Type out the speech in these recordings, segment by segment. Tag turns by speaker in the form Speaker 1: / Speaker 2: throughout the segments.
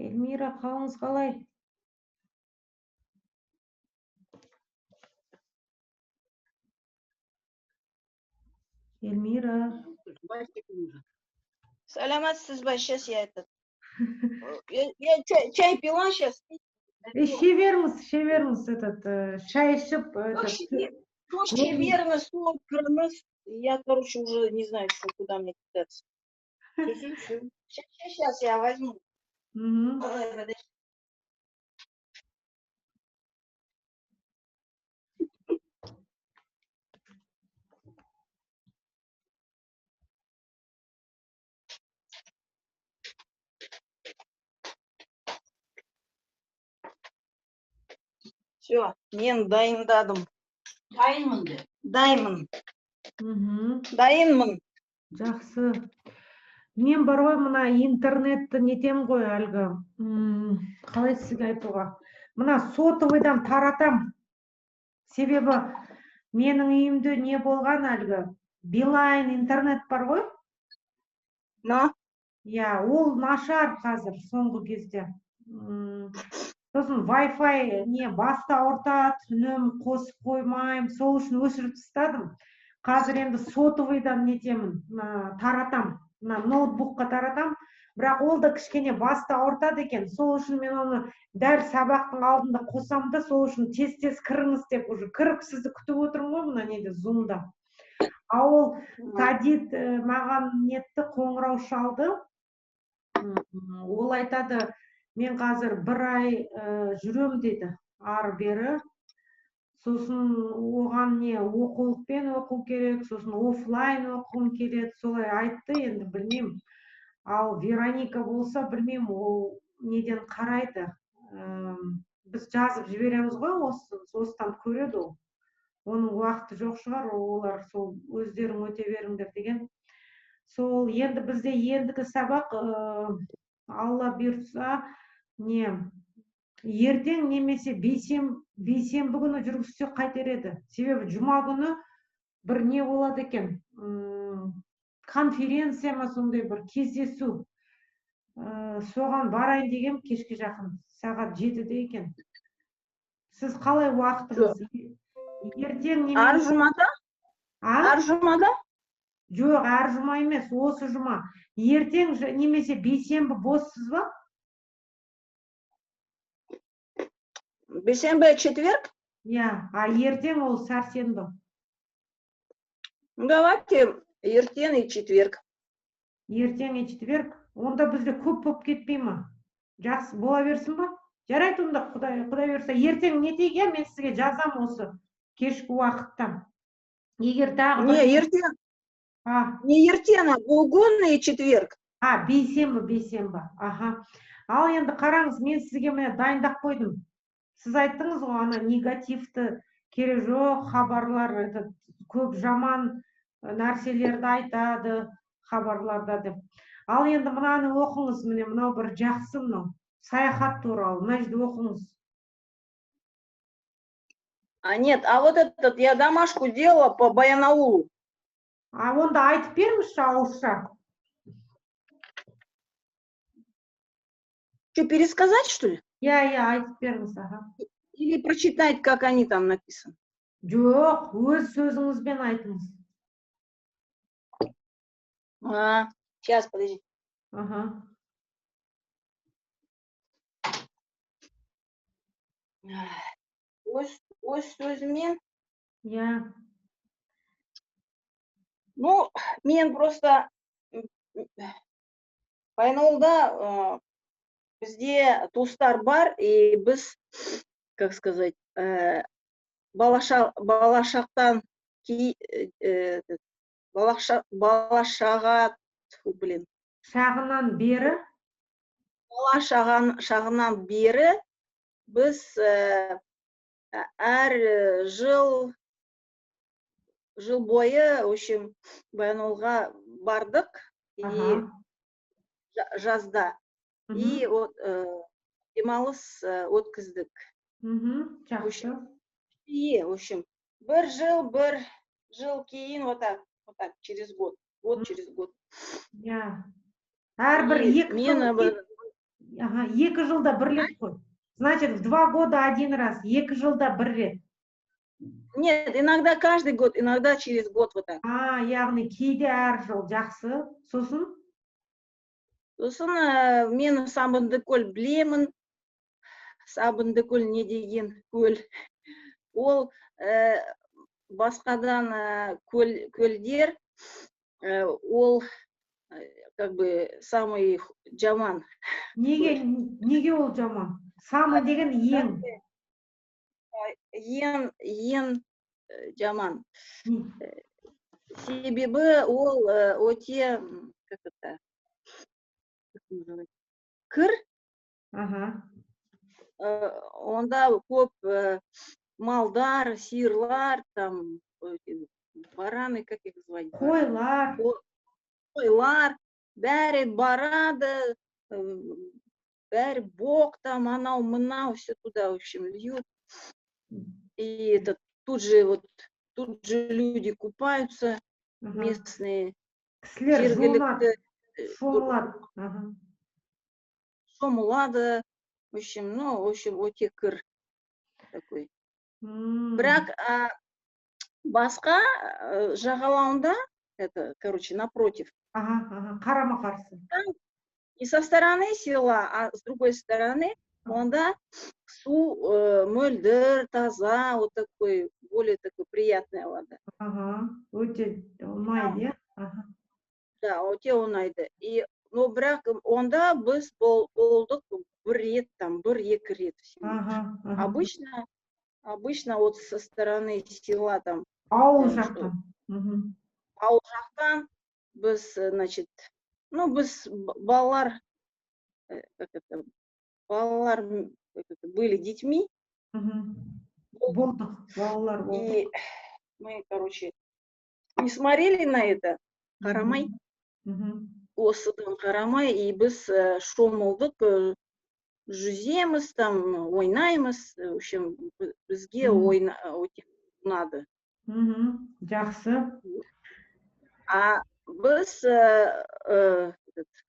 Speaker 1: Эльмира, қалыңыз қалай? Эльмира.
Speaker 2: Саламатсыз ба? Сейчас я этот... Я чай пила сейчас.
Speaker 1: Іше беріңіз, шай ішіп,
Speaker 2: То верно, сон, кронос. Я, короче, уже не знаю, что, куда мне кидаться. Сейчас я возьму. Ой, подожди. Все, мен дайындадым. Дайынмын. Дайынмын.
Speaker 1: Жақсы. Мен бар ғой, мына интернетті нетем ғой әлгі. Қалай сізге айтуға? Мына сотовыйдан таратам. Себебі менің үйімде не болған әлгі? Билайн интернет бар ғой? Я, ол нашар қазір, соңғы кезде. Сосын Wi-Fi не баста ауыртады, үнем қосып қоймайым, сол үшін өшіріп тастадым. Қазір енді сотовыйдан нетемін, таратам, ноутбукқа таратам, бірақ ол да кішкене баста ауыртады екен. Сол үшін мен оны дәл сабақтың алдында қосам да, сол үшін тез кіріңіз деп, уже кіріп сізді күтіп отырмын ғой мына неде, зумда. А ол Тадит маған нетті, қоңырау шалды. Ол айтады, мен қазір 1 ай жүрем дейді, ары бері. Сосын оған не оқулықпен оқу керек, сосын офлайн оқуым келеді, солай айтты, енді білмеймін. Ал Вероника болса, білмеймін, ол неден қарайды. Біз жазып жібереміз ғой, осыдан көреді ол. Оның уақыты жоқ шығар, олар сол өздерің өте беріңдер деген. Сол енді бізде ендігі сабақ, Алла бұйыртса, ертең немесе бейсенбі күні жүргізсе қайтер еді. Себебі жұма күні бір не болады екен, конференция ма, сондай бір кездесу. Соған барайын деген кешке жақын, сағат 7-де екен. Сіз қалай уақытыңыз? Ертең немесе...
Speaker 2: Ар жұмада? Ар жұмада?
Speaker 1: Жоқ, әр жұма емес, осы жұма. Ертең немесе бейсенбі боссыз ба?
Speaker 2: Бейсенбі четверг?
Speaker 1: Я, а ертең ол сәрсенбі.
Speaker 2: Давайте ертең и четверг.
Speaker 1: Ертең и четверг? Онда бізде көп болып кетпей ма? Жақсы бола берсін ба? Жарайды, онда Құдай берсе. Ертең нетейік, мен сізге жазам осы кешкі уақыттан. Егер тағы...
Speaker 2: Не ертең? Не ертең, бүгін и четверг.
Speaker 1: Бейсенбі. Ал енді қараңыз, мен сізге міне дайындап қойдым. Сіз айттыңыз ғой, ана негативті керек жоқ, хабарлар көп жаман нәрселерді айтады хабарларда деп. Ал енді мынаны оқыңыз, міне мынау бір жақсы, мынау саяхат туралы, мына жерде оқыңыз.
Speaker 2: Нет, а вот этот я домашку делала по Баянаулу.
Speaker 1: Онда айтып беріңізші ауызша.
Speaker 2: Что, пересказать, что ли?
Speaker 1: Я, айтып беріңіз,
Speaker 2: Или прочитать, как они там написаны?
Speaker 1: Жоқ, өз сөзіңізбен айтыңыз.
Speaker 2: Сейчас, подожди. Өз сөзімен?
Speaker 1: Я.
Speaker 2: Ну, мен просто Баянаулда бізде туыстар бар, и біз, как сказать, балашақтан
Speaker 1: Шағынан бері?
Speaker 2: Шағынан бері біз әр жыл бойы, в общем, Баянаулға бардық, и жазда, и демалыс өткіздік.
Speaker 1: Жақсы.
Speaker 2: И, в общем, бір жыл кейін, вот так, через год через год.
Speaker 1: Я. Әрбір 2 Ага, 2 жылда 1 рет қой. Значит, в 2 года 1 раз, 2 жылда 1 рет.
Speaker 2: Нет, иногда каждый год, иногда через год вот так.
Speaker 1: Яғни кейде әр жыл, жақсы. Сосын?
Speaker 2: Сосын мен Сабындыкөл білемін. Сабындыкөл не деген көл. Ол басқадан көлдер, ол как бы самый жаман.
Speaker 1: Неге ол жаман? Самый деген ең.
Speaker 2: Ең жаман. Себебі ол өте, как это, кір. Онда көп малдар, сиырлар, там, бараны, как их звать? Қойлар, бәрі барады, бәрі боқ там, анау, мынау, все туда, в общем, льют. И это тут же люди купаются, местные.
Speaker 1: Кісілер
Speaker 2: шомылады. В общем, өте кір такой. Бірақ басқа жағалауында, это, короче, напротив.
Speaker 1: Қарама-қарсы.
Speaker 2: И со стороны села, а с другой стороны, онда су мөлдір, таза, вот такой, более такой приятная вода.
Speaker 1: Өте ұнайды,
Speaker 2: Да, өте ұнайды. Но бірақ онда біз болдық 1 рет, там, 1-2 рет. Обычно вот со стороны села там.
Speaker 1: Ауыл жақтан.
Speaker 2: Ауыл жақтан біз, значит, біз балалар, были детьми.
Speaker 1: Болдық, балалар болдық.
Speaker 2: И мы, короче, не смотрели на это, қарамай. Осыдан қарамай, и біз шомылдық, жүземіз, там, ойнаймыз. В общем, бізге өте ұнады.
Speaker 1: Жақсы.
Speaker 2: А біз,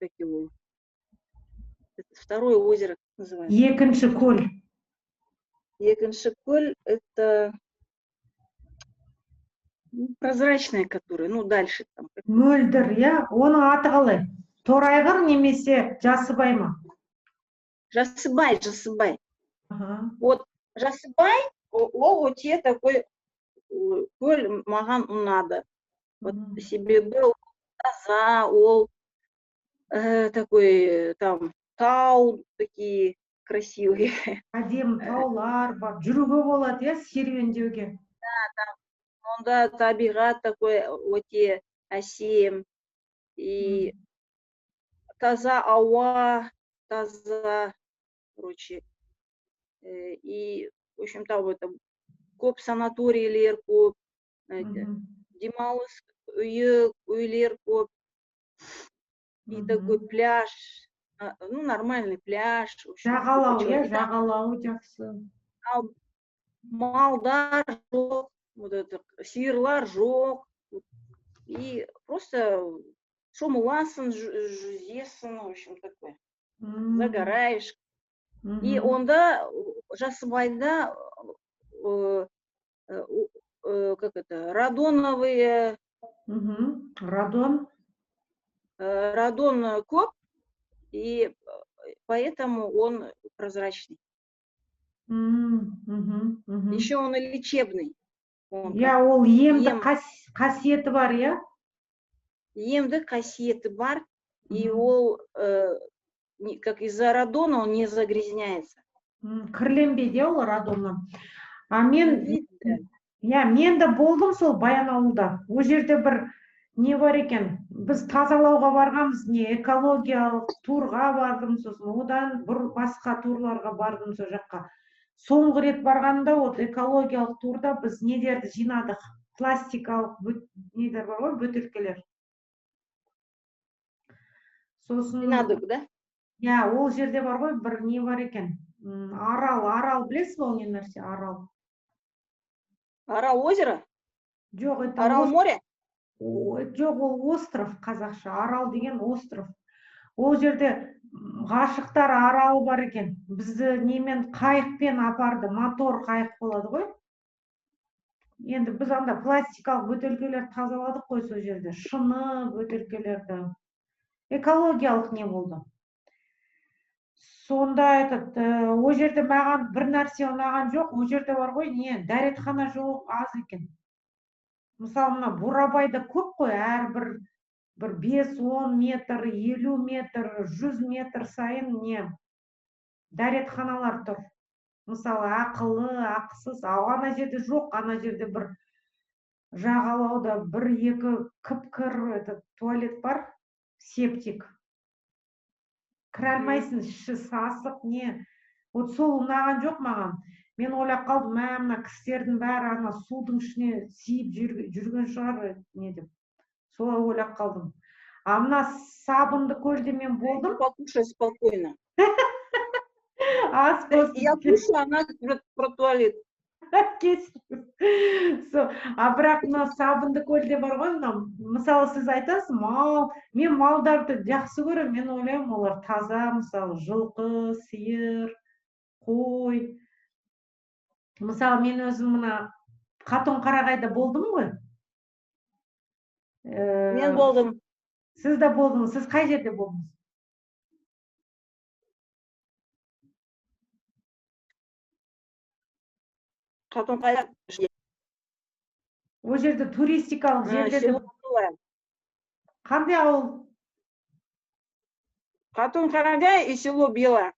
Speaker 2: как его, второе озеро, как называется?
Speaker 1: Екінші көл.
Speaker 2: Екінші көл, это прозрачная, которая, дальше там.
Speaker 1: Мөлдір, я? Оның аты қалай? Торайғыр немесе Жасыбай ма?
Speaker 2: Жасыбай. Вот Жасыбай, ол өте такой көл маған ұнады. Вот себебі таза, ол такой, там, тау такие красивые.
Speaker 1: Әдемі таулар бар, жүруге болады, серуендеуге.
Speaker 2: Да, онда табиғат такой өте әсем. И таза ауа, таза, короче. И, в общем, там көп санаторийлер көп, демалыс үйлер көп. И такой пляж, нормальный пляж.
Speaker 1: Жағалау жақсы.
Speaker 2: Малдар жоқ, сиырлар жоқ. И просто шомыласың, жүзесің, в общем, такой. Загораешь. И онда Жасыбайда, как это, радоновые. Радон көп, и поэтому он прозрачный. Еще он и лечебный.
Speaker 1: Ол емдік қасиеті бар, я?
Speaker 2: Емдік қасиеті бар, и ол, как из-за радона, он не загрязняется.
Speaker 1: Кірленбейді ол радоннан. Мен де болдым сол Баянауылда. О жерде бір не бар екен? Біз тазалауға барғанбыз, не экологиялық турға бардым, сосын одан бір басқа турларға бардым сол жаққа. Соңғы рет барғанда экологиялық турда біз недерді жинадық? Пластикалық недер бар ғой, бөтелкелер. Сосын
Speaker 2: жинадық, да?
Speaker 1: Ол жерде бар ғой, бір не бар екен? Арал, білесіз ба, не нәрсе, Арал?
Speaker 2: Арал озеро?
Speaker 1: Жоқ, это
Speaker 2: Арал море?
Speaker 1: Жоқ, ол остров қазақша. Арал деген остров. Ол жерде ғашықтар аралы бар екен. Бізді немен қайықпен апарды, мотор қайық болады ғой. Енді біз анда пластикалық бөтелкелерді тазаладық қой сол жерде. Шыны бөтелкелерді. Экологиялық не болды. Сонда ол жерде маған бір нәрсе ұнаған жоқ. Ол жерде бар ғой, дәретхана жоқ аз екен. Мысалы, мына Бурабайда көп қой, әрбір 5-10 метр, 50 метр, 100 метр сайын дәретханалар тұр. Мысалы, ақылы, ақысыз. Ана жерде жоқ, ана жерде бір жағалауда 1-2 кіп-кір туалет бар, септик. Кіре алмайсың, іші сасық, Вот сол ұнаған жоқ маған. Мен ойлап қалдым, мына кісілердің бәрі ана судың ішіне сиіп жүрген шығар, деп. Солай ойлап қалдым. А мына Сабынды көлде мен болдым.
Speaker 2: Покушай спокойно.
Speaker 1: Ас болсын.
Speaker 2: Я кушаю, она про туалет.
Speaker 1: А бірақ мына Сабынды көлде бар ғой, мысалы сіз айтасыз, мен малдарды жақсы көремін, мен ойлаймын, олар таза, мысалы жылқы, сиыр, қой. Мысалы мен өзім мына Қатон-Қарағайда болдым ғой.
Speaker 2: Мен болдым.
Speaker 1: Сіз де болдыңыз. Сіз қай жерде болдыңыз?
Speaker 2: Қатон-Қарағай.
Speaker 1: Ол жерде туристикалық жерлерде. Қандай ауыл?
Speaker 2: Қатон-Қарағай и село Бела.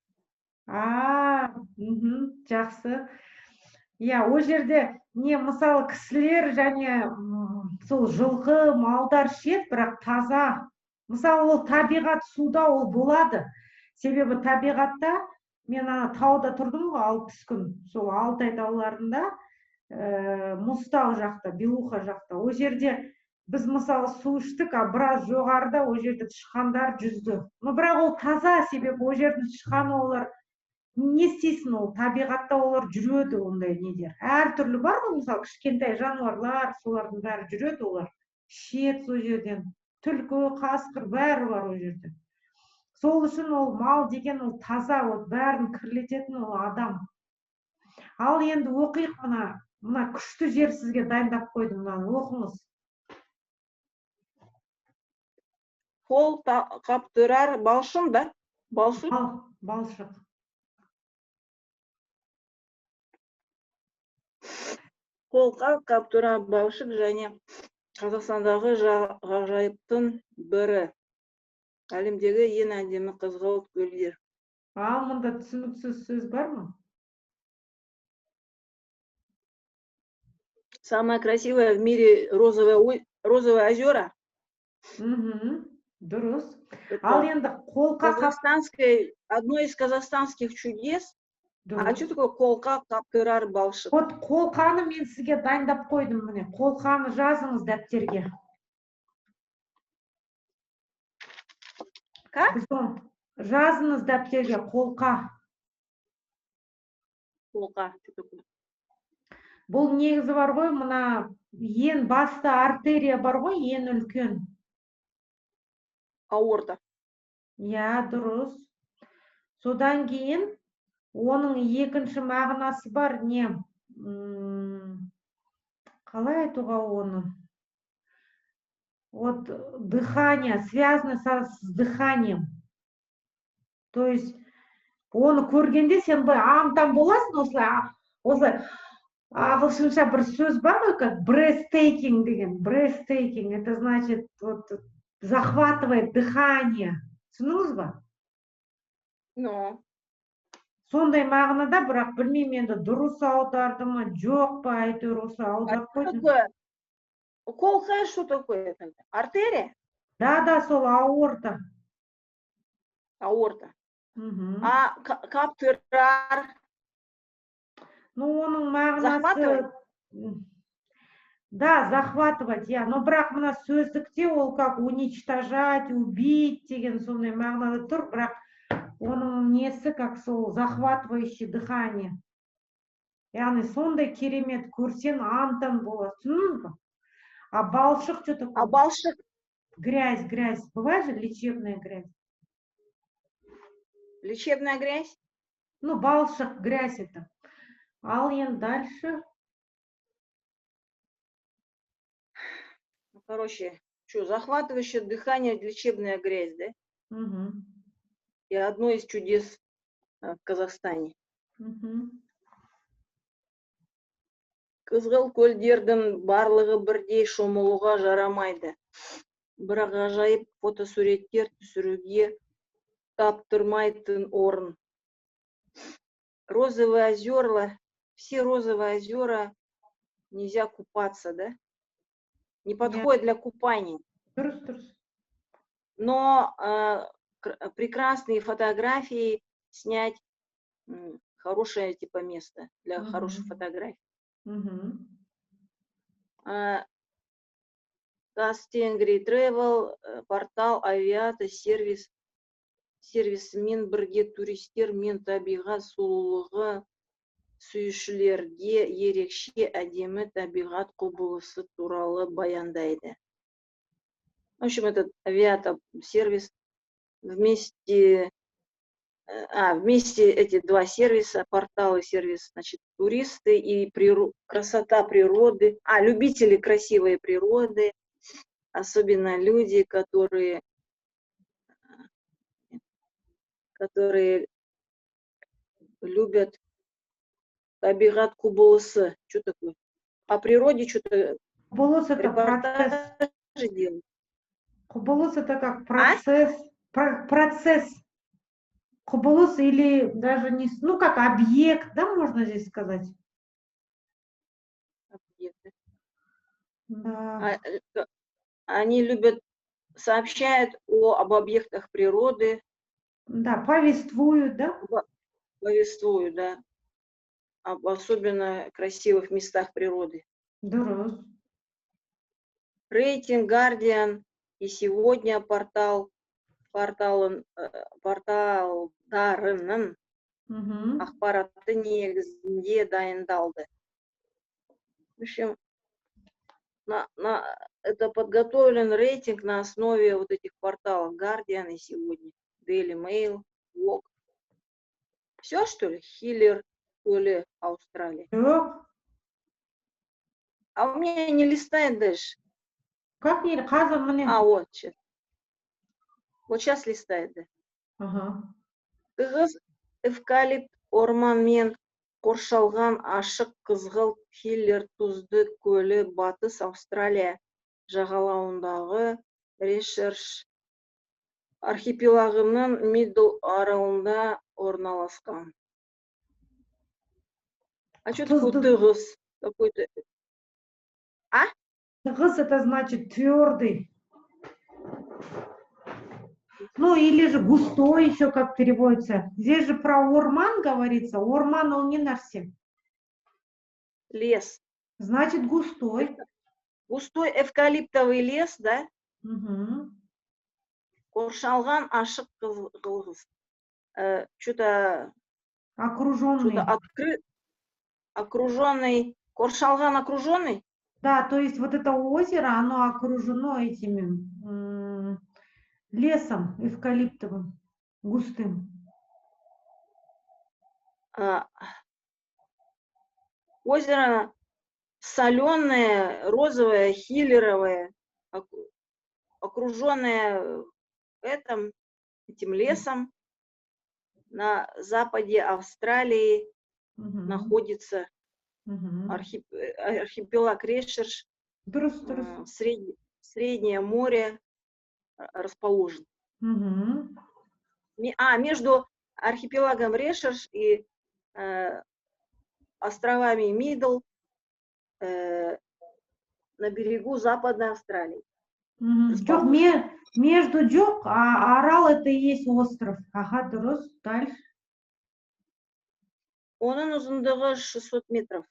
Speaker 1: Жақсы. Ол жерде мысалы кісілер және сол жылқы, малдар ішеді, бірақ таза. Мысалы ол табиғат суда ол болады. Себебі табиғатта мен тауда тұрдым ғой 60 күн. Сол Алтай тауларында, Мұзтау жақта, Белуха жақта. Ол жерде біз мысалы су іштік, біраз жоғарыда ол жерде тышқандар жүзді. Бірақ ол таза, себебі ол жердің тышқаны олар не істейсің, ол табиғатта олар жүреді, ондай недер. Әр түрлі бар ғой, мысалы кішкентай жануарлар, солардың бәрі жүреді, олар ішеді сол жерден. Түлкі, қасқыр бәрі бар ол жерде. Сол үшін ол мал деген ол таза, ол бәрін кірлететін ол адам. Ал енді оқиық, мына күшті жер сізге дайындап қойдым, оқыңыз.
Speaker 2: Қол қаптырар балшын да? Балшық?
Speaker 1: Балшық.
Speaker 2: Қолқа қаптырар балшық және Қазақстандағы ғажайыптың бірі. Әлемдегі ең әдемі қызғылт гүлдер.
Speaker 1: Мұнда түсініксіз сөз бар ма?
Speaker 2: Самое красивое в мире розовое озеро.
Speaker 1: Дұрыс. Ал енді қолқа
Speaker 2: одно из казахстанских чудес. А что такое қолқа қаптырар балшық?
Speaker 1: Вот қолқаны мен сізге дайындап қойдым, міне. Қолқаны жазыңыз дәптерге.
Speaker 2: Как?
Speaker 1: Жазыңыз дәптерге, қолқа.
Speaker 2: Қолқа.
Speaker 1: Бұл негізі бар ғой, мына ең басты артерия бар ғой, ең үлкен.
Speaker 2: Аорта.
Speaker 1: Дұрыс. Содан кейін оның екінші мағынасы бар, қалай айтуға оны? Вот дыхание, связано с дыханием. То есть, оны көргенде сен ам-там боласың, осылай, ағылшынша бір сөз бар ғой, как breathtaking деген. Breathtaking, это значит, захватывает дыхание. Түсініңіз ба? Сондай мағынада, бірақ білмеймін енді дұрыс аударды ма, жоқ па, әйтеуір осы аударып қойдым.
Speaker 2: Қолқа что такое? Артерия?
Speaker 1: Да, сол аорта.
Speaker 2: Аорта. А қаптырар?
Speaker 1: Оның мағынасы...
Speaker 2: Захватывать?
Speaker 1: Да, захватывать, но бірақ мына сөздікте ол как уничтожать, убить деген сондай мағынада тұр, бірақ оның несі как сол захватывающий дыхание. Яғни сондай керемет көрсен антан болады. Түсіндіңіз ба? А балшық что такое?
Speaker 2: А балшық?
Speaker 1: Грязь. Бывает же лечебная грязь?
Speaker 2: Лечебная грязь?
Speaker 1: Ну, балшық, грязь это. Ал енді дальше.
Speaker 2: Ну, короче, что, захватывающее дыхание, лечебная грязь, да?
Speaker 1: Угу.
Speaker 2: И одно из чудес в Казахстане.
Speaker 1: Угу.
Speaker 2: Қызғыл көлдердің барлығы бірдей шомылуға жарамайды. Бірақ ғажайып фотосуреттер түсіруге таптырмайтын орын. Розовые озера, все розовые озера нельзя купаться, да? Не подходят для купания.
Speaker 1: Дұрыс.
Speaker 2: Но прекрасные фотографии снять, хорошее типа место для хороших фотографий.
Speaker 1: Угу.
Speaker 2: Қазтенгри Travel, портал авиата сервисімен бірге туристер мен табиғат сұлулығы сүйушілерге ерекше әдемі табиғат құбылысы туралы баяндайды. В общем, этот авиата сервис вместе эти два сервиса, портал и сервис, значит, туристы и красота природы, любители красивой природы, особенно люди, которые любят табиғат құбылысы. Что такое? По природе что-то
Speaker 1: Құбылыс это процесс.
Speaker 2: делают.
Speaker 1: Құбылыс это как процесс. Процесс. Құбылыс или даже не... Ну, как объект, да, можно здесь сказать?
Speaker 2: Объекты.
Speaker 1: Да.
Speaker 2: Они сообщают об объектах природы.
Speaker 1: Да, повествуют, да?
Speaker 2: Повествуют, да. Об особенно красивых местах природы.
Speaker 1: Дұрыс.
Speaker 2: Рейтинг Guardian и сегодня порталдарының ақпараты негізінде дайындалды. В общем, это подготовлен рейтинг на основе вот этих порталов Guardian и сегодня. Daily Mail, Vogue. Все, что ли? Хиллер, то ли Австралия. А у меня не листает дальше.
Speaker 1: Как не? Қазір мне.
Speaker 2: Вот сейчас. Вот сейчас листает, да.
Speaker 1: Ага.
Speaker 2: Тығыз эвкалипт орманмен қоршалған ашық қызғылт Хиллер тұзды көлі батыс Австралия жағалауындағы Решерш архипелагының Мидл аралында орналасқан. А что такое тығыз? Какой-то...
Speaker 1: Тығыз это значит твердый. Ну, или же густой еще как переводится. Здесь же про орман говорится. Орман, он не нарсе.
Speaker 2: Лес.
Speaker 1: Значит, густой.
Speaker 2: Густой эвкалиптовый лес, да?
Speaker 1: Угу.
Speaker 2: Қоршалған ашық қызғылт. Что-то...
Speaker 1: Окруженный.
Speaker 2: Что-то открыт. Окруженный. Қоршалған окруженный?
Speaker 1: Да, то есть вот это озеро, оно окружено этими лесом эвкалиптовым, густым.
Speaker 2: Озеро соленое, розовое, хиллеровое, окруженное этим лесом. На западе Австралии находится архипелаг Решерш. Среднее море расположен. Между архипелагом Решерш и островами Мидл на берегу Западной Австралии.
Speaker 1: Между жоқ, Арал это и есть остров. Ага, дұрыс, дальше.
Speaker 2: Оның ұзындығы 600 метров.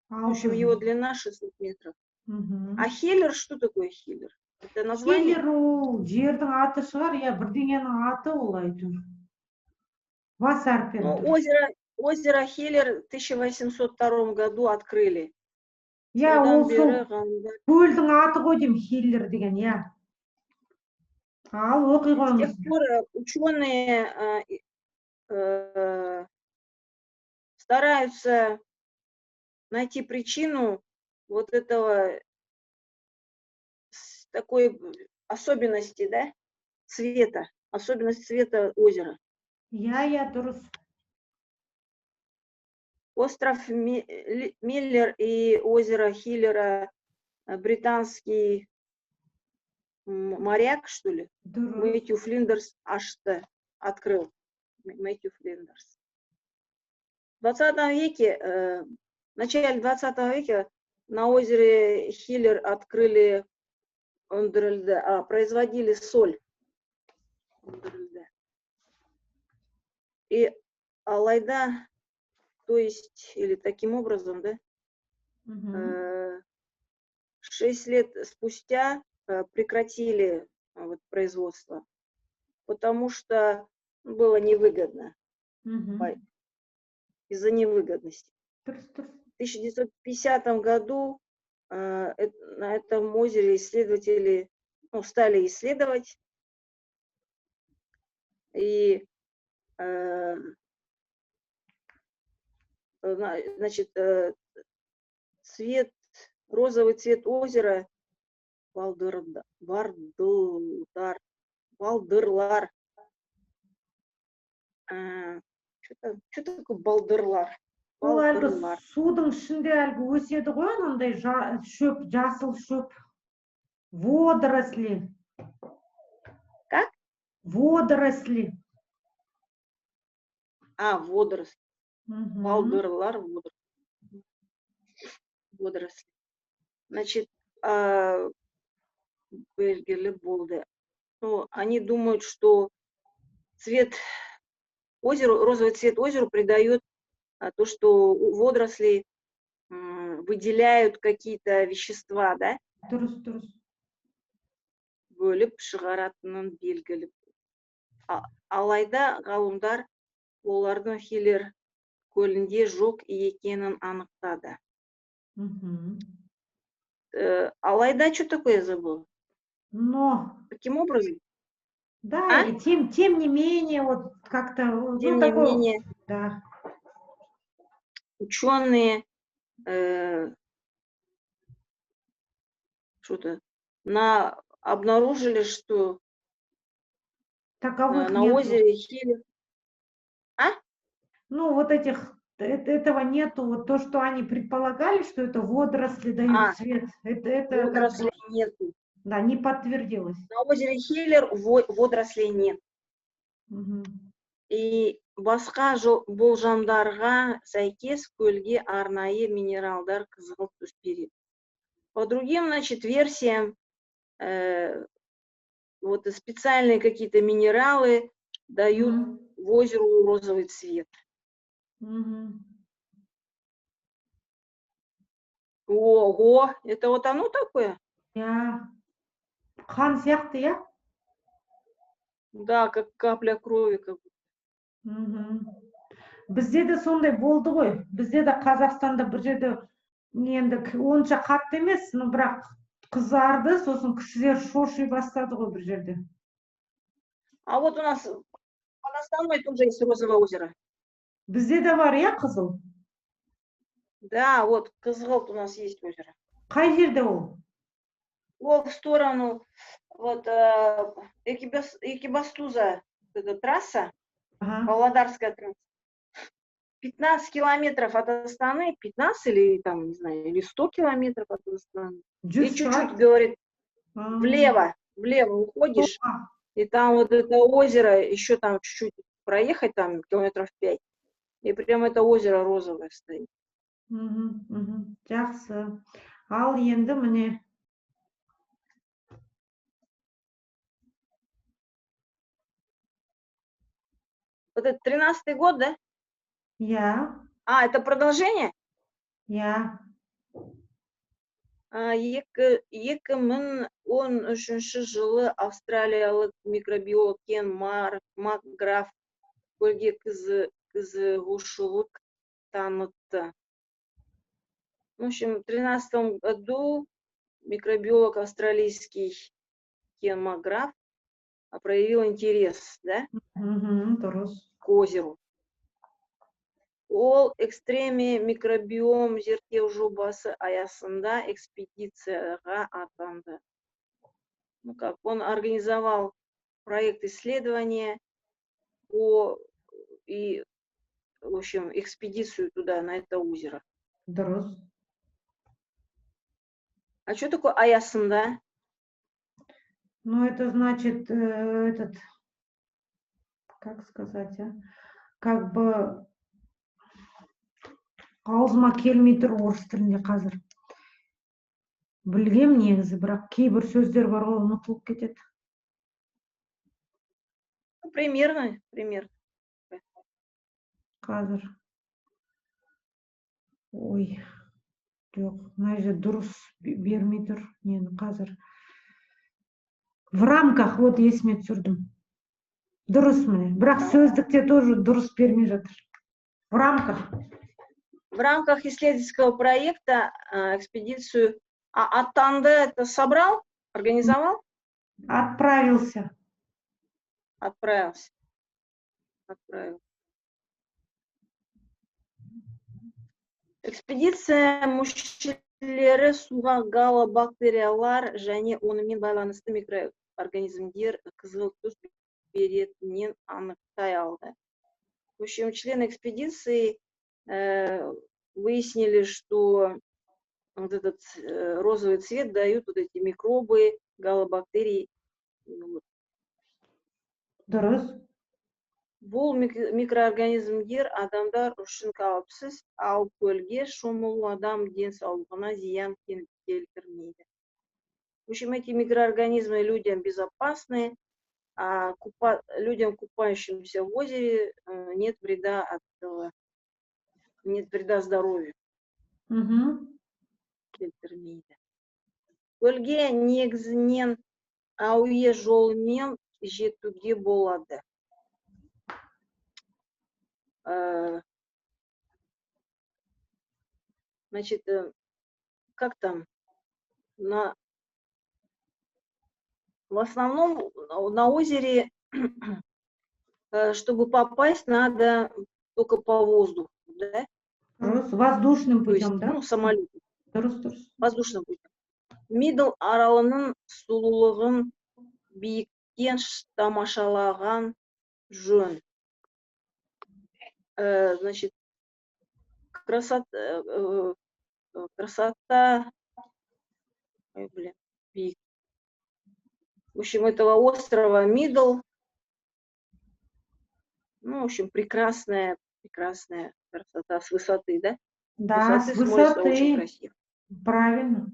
Speaker 2: В общем, его длина 600 метров. А Хиллер, что такое Хиллер? Это название?
Speaker 1: Хиллер ол жердің аты шығар, я бірдеңенің аты ол әйтеуір. Вассарпен.
Speaker 2: Озеро Хиллер в 1802 году открыли.
Speaker 1: Я ол көлдің аты ғой деймін, Хиллер деген, я. Ал оқи қойыңыз.
Speaker 2: С тех пор ученые стараются найти причину вот этого такой особенности, да, цвета, особенность цвета озера.
Speaker 1: Я, дұрыс.
Speaker 2: Остров Миллер и озеро Хиллера британский моряк, что ли,
Speaker 1: Дұрыс.
Speaker 2: Мэтью Флиндерс открыл. Мэтью Флиндерс. В 20 веке, в начале 20 века на озере Хиллер открыли производили соль. И алайда, то есть, или таким образом, да, 6 лет спустя прекратили вот, производство, потому что было невыгодно, из-за невыгодности. В 1950 году на этом озере исследователи стали исследовать, и значит, розовый цвет озера балдырлар. Что такое балдырлар?
Speaker 1: Ол әлгі судың ішінде әлгі өседі ғой, анандай шөп, жасыл шөп. Водоросли.
Speaker 2: Как?
Speaker 1: Водоросли.
Speaker 2: Водоросли. Балдырлар, водоросли. Значит, белгілі болды. Они думают, что цвет озера, розовый цвет озеру придает то, что водоросли выделяют какие-то вещества, да?
Speaker 1: Дұрыс.
Speaker 2: Бөліп шығаратынын белгілі. Алайда ғалымдар олардың Хиллер көлінде жоқ екенін анықтады. Алайда, что такое я забыл?
Speaker 1: Но.
Speaker 2: Каким образом?
Speaker 1: Да, и тем не менее, вот как-то...
Speaker 2: Тем не менее,
Speaker 1: да.
Speaker 2: Ученые обнаружили, что
Speaker 1: таковых
Speaker 2: на
Speaker 1: нету.
Speaker 2: озере Хиллер...
Speaker 1: Ну, вот этого нету. Вот то, что они предполагали, что это водоросли дают цвет, это
Speaker 2: водорослей нету.
Speaker 1: Да, не подтвердилось.
Speaker 2: На озере Хиллер водорослей нет. И басқа болжамдарға сәйкес көлге арнайы минералдар қызғылт түс береді. По другим, значит, версиям, вот специальные какие-то минералы дают в озеру розовый цвет. Ого, это вот оно такое?
Speaker 1: Қан сияқты, я?
Speaker 2: Да, как капля крови.
Speaker 1: Бізде де сондай болды ғой. Бізде де Қазақстанда бір жерде енді онша қатты емес, но бірақ қызарды, сосын кісілер шоши бастады ғой бір жерде.
Speaker 2: А вот у нас в Казахстане тоже есть розовое озеро.
Speaker 1: Бізде де бар, я, қызыл?
Speaker 2: Да, вот Кызғылт у нас есть озеро.
Speaker 1: Қай жерде ол?
Speaker 2: Ол в сторону, вот Экибастуза, это трасса, Павлодарская трасса. 15 километров от Астаны, 15 или там, не знаю, или 100 километров от Астаны. И чуть-чуть, говорит, влево уходишь, и там вот это озеро, еще там чуть-чуть проехать, там километров 5, и прям это озеро розовое стоит.
Speaker 1: Жақсы. Ал енді міне.
Speaker 2: Вот это 13-й год, да?
Speaker 1: Я.
Speaker 2: Это продолжение?
Speaker 1: Я.
Speaker 2: 2013 жылы австралиялық микробиолог Кен Макграф көлге қызығушылық танытты. В общем, в 2013 году микробиолог австралийский Кен Макграф проявил интерес, да?
Speaker 1: Дұрыс.
Speaker 2: к озеру. Ол экстреме микробиом зерттеу жобасы аясында экспедицияға аттанды. Ну как, он организовал проект исследования и, в общем, экспедицию туда, на это озеро.
Speaker 1: Дұрыс.
Speaker 2: А что такое аясында?
Speaker 1: Ну, это значит, как сказать, как бы, аузыма келмей тұр орыс тілінде қазір. Білгем негізі, бірақ кейбір сөздер бар ғой, ұмытылып кетеді.
Speaker 2: Примерно.
Speaker 1: Қазір. Ой, жоқ, мына жерде дұрыс бермей тұр. Нені қазір. В рамках, вот есіме түсірдім. Дұрыс міне. Бірақ сөздікте тоже дұрыс бермей жатыр. В рамках.
Speaker 2: В рамках исследовательского проекта экспедицию аттанды это собрал, организовал?
Speaker 1: Отправился.
Speaker 2: Отправил. Экспедиция мүшелері суға галобактериялар және онымен байланысты микроорганизмдер қызыл түс беретінен анықтай алды. В общем, члены экспедиции выяснили, что вот этот розовый цвет дают вот эти микробы, галобактерии.
Speaker 1: Дұрыс.
Speaker 2: Бұл микроорганизмдер адамдар үшін қауіпсіз, ал көлге шомылу адам денсаулығына зиян келтірмейді. В общем, эти микроорганизмы людям безопасны, а людям, купающимся в озере, нет вреда от этого, нет вреда здоровью. Келтірмейді. Көлге негізінен әуе жолымен жетуге болады. Значит, как там? В основном на озере, чтобы попасть, надо только по воздуху, да?
Speaker 1: Воздушным путем, да?
Speaker 2: Ну, самолетом.
Speaker 1: Дұрыс.
Speaker 2: Воздушным путем. Мидл аралының сұлулығын биіктен тамашалаған жөн. Значит, красота, биик. В общем, этого острова Мидл, ну, в общем, прекрасная красота с высоты, да?
Speaker 1: Да, с высоты.
Speaker 2: Очень красиво.
Speaker 1: Правильно.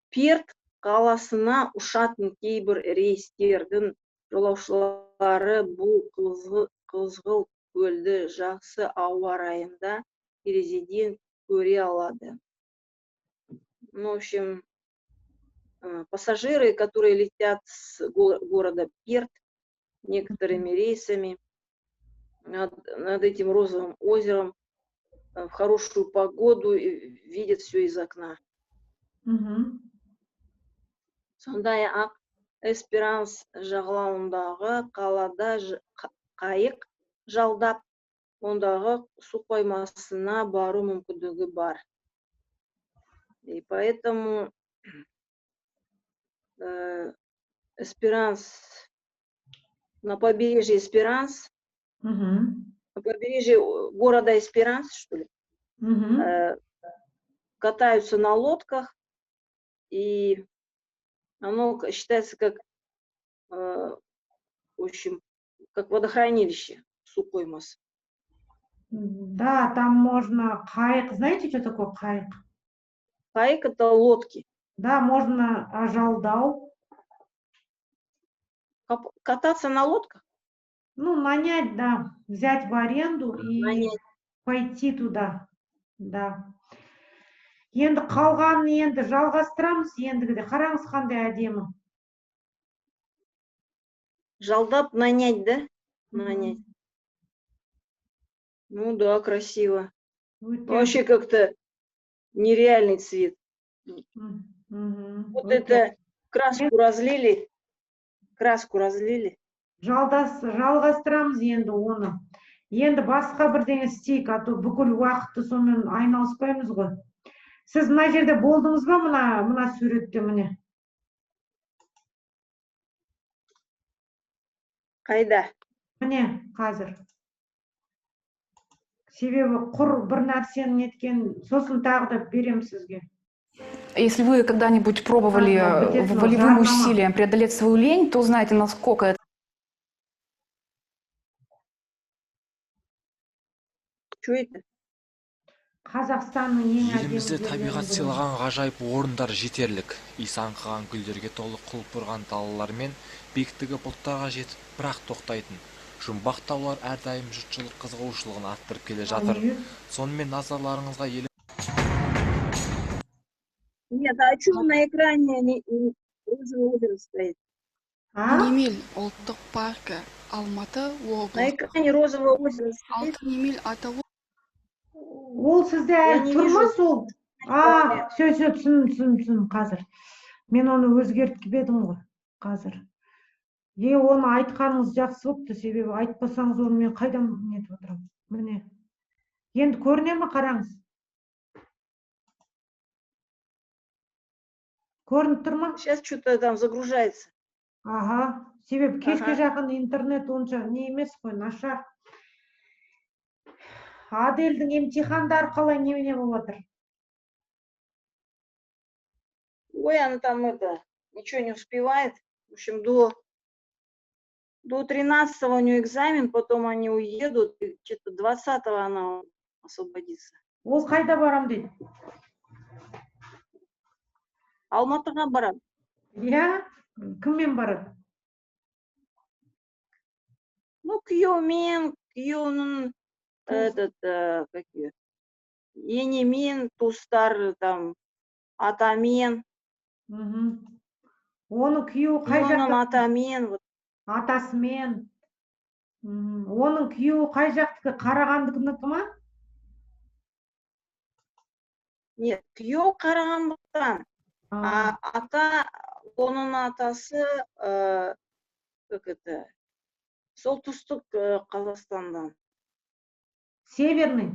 Speaker 2: Перт қаласына ұшатын кейбір рейстердің жолаушылары бұл қызғылт көлді жақсы ауа райында терезеден көре алады. Ну, в общем, пассажиры, которые летят с города Перт некоторыми рейсами над этим розовым озером в хорошую погоду видят все из окна. Сондай-ақ Эсперанс жағалауындағы қалада қайық жалдап, ондағы су қоймасына бару мүмкіндігі бар. И поэтому Эсперанс, на побережье Эсперанс, на побережье города Эсперанс, что ли, катаются на лодках, и оно считается как, в общем, как водохранилище Сукоймас.
Speaker 1: Да, там можно кайык. Знаете, что такое кайык?
Speaker 2: Кайык — это лодки.
Speaker 1: Да, можно жалдау.
Speaker 2: Кататься на лодках?
Speaker 1: Ну, нанять, да. Взять в аренду и пойти туда. Да. Енді қалғанын енді жалғастырамыз, ендігіде қараңыз қандай әдемі.
Speaker 2: Жалдап нанять, да? Нанять. Ну да, красиво. Вообще как-то нереальный цвет. Вот это краску разлили.
Speaker 1: жалғастырамыз енді оны. Енді басқа бірдеңе істейік, а то бүкіл уақытты сонымен айналыспаймыз ғой. Сіз мына жерде болдыңыз ба, мына суретте міне?
Speaker 2: Қайда?
Speaker 1: Міне, қазір. Себебі құр бір нәрсені неткен, сосын тағы да берем сізге.
Speaker 3: Если вы когда-нибудь пробовали волевым усилием преодолеть свою лень, то знаете, насколько это...
Speaker 4: Елімізде табиғат сыйлаған ғажайып орындар жетерлік. Иісі аңқыған гүлдерге толы құлпырған далалар мен биіктігі бұлттарға жетіп, бірақ тоқтайтын жұмбақ таулар әрдайым жұртшылық қызығушылығын арттырып келе жатыр. Сонымен назарларыңызға
Speaker 2: Нет, а что на экране розовое озеро стоит?
Speaker 5: Немель ұлттық паркі, Алматы облысы.
Speaker 2: На экране розовое озеро стоит.
Speaker 5: Немель атауы.
Speaker 1: Ол сізде әлі тұрмас ол? Все, түсіндім қазір. Мен оны өзгертіп едім ғой, қазір. Оны айтқаныңыз жақсы болыпты, себебі айтпасаңыз оны мен қайдан нетіп отырамын. Міне. Енді көріне ме, қараңыз? Көрініп тұр ма?
Speaker 2: Сейчас что-то там загружается.
Speaker 1: Себебі кешке жақын интернет онша не емес қой, нашар. Адельдің емтихандары қалай немене болып жатыр?
Speaker 2: Ой, она там ничего не успевает. В общем, до 13-го у нее экзамен, потом они уедут, и где-то 20-го она освободится.
Speaker 1: Ол қайда барам дейді?
Speaker 2: Алматыға барады.
Speaker 1: Иә? Кіммен барады?
Speaker 2: Ну, күйеуімен, күйеуінің енемен, туыстары там, атамен.
Speaker 1: Оның күйеуі қай жақта?
Speaker 2: Оның атамен.
Speaker 1: Атасымен. Оның күйеуі қай жақтікі? Қарағандыкінікі ма?
Speaker 2: Нет, күйеуі Қарағандыдан. Оның атасы, солтүстік Қазақстандан.
Speaker 1: Северный?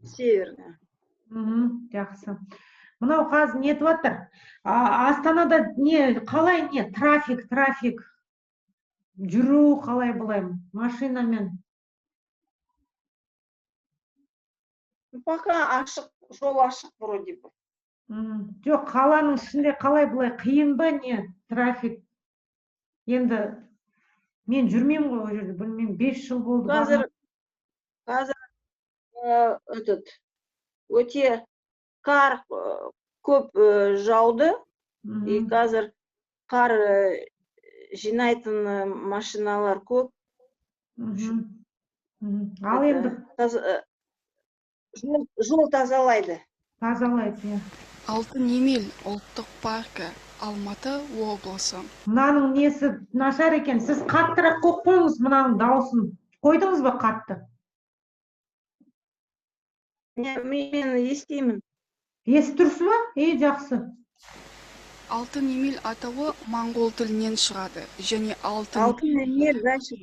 Speaker 2: Северный.
Speaker 1: Жақсы. Мынау қазір нетіп жатыр. Астанада қалай трафик. Жүру қалай былай машинамен?
Speaker 2: Пока ашық, жол ашық вроде бы.
Speaker 1: Жоқ, қаланың ішінде қалай былай қиын ба не трафик? Енді мен жүрмеймін ғой, ол жерде, білмеймін, 5 жыл болды.
Speaker 2: Қазір өте қар көп жауды, и қазір қар жинайтын машиналар көп.
Speaker 1: Ал енді
Speaker 2: жол тазалайды.
Speaker 1: Тазалайды.
Speaker 5: Алтын Емел ұлттық паркі, Алматы облысы.
Speaker 1: Мынаның несі нашар екен. Сіз қаттырақ қойып қойыңыз мынаның дауысын. Қойдыңыз ба қатты?
Speaker 2: Мен естимін.
Speaker 1: Естіп тұрсыз ба? Жақсы.
Speaker 5: Алтын Емел атауы моңғол тілінен шығады, және
Speaker 2: Алтын Емел дальше.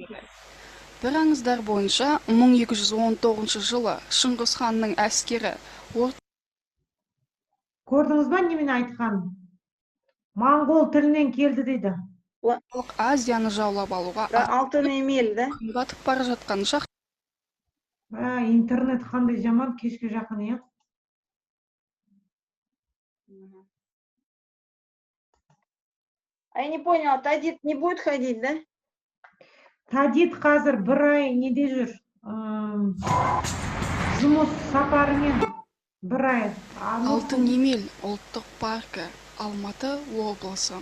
Speaker 5: Bir аңыздар бойынша 1219 жылы Шыңғыс ханның әскері
Speaker 1: Көрдіңіз ба немен айтқан? Моңғол тілінен келді дейді.
Speaker 5: Азияны жаулап алуға
Speaker 2: Алтын Емел, да?
Speaker 5: батып бара жатқан шақ.
Speaker 1: Интернет қандай жаман, кешке жақын, иә?
Speaker 2: Я не поняла, Тадит не будет ходить, да?
Speaker 1: Тадит қазір бір ай неде жүр? Жұмыс сапарымен бір ай.
Speaker 5: Алтын Емел ұлттық паркі, Алматы облысы.